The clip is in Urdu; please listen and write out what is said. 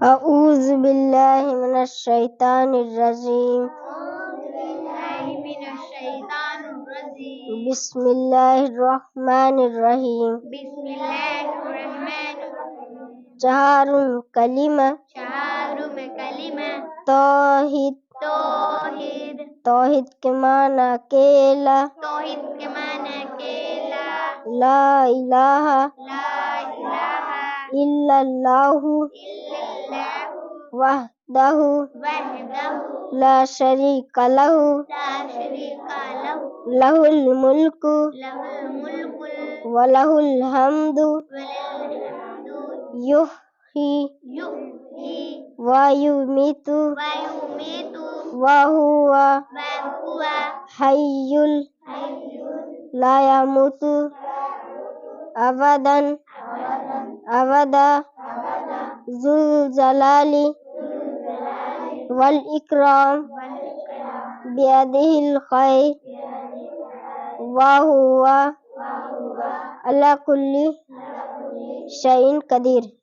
أعوذ بالله من الشيطان الرجيم. بسم الله الرحمن الرحيم. شهر کلمہ توحید. توحید کے معنی اکیلا. لا الہ الا اللہ وحدہ لا شریک لہ لہ الملک ولہ الحمد یحیی ویمیت وہو حی لا یموت ابدا ابدا ذو الجلال والاکرام بیدہ الخیر وہو علی کل شیء قدیر.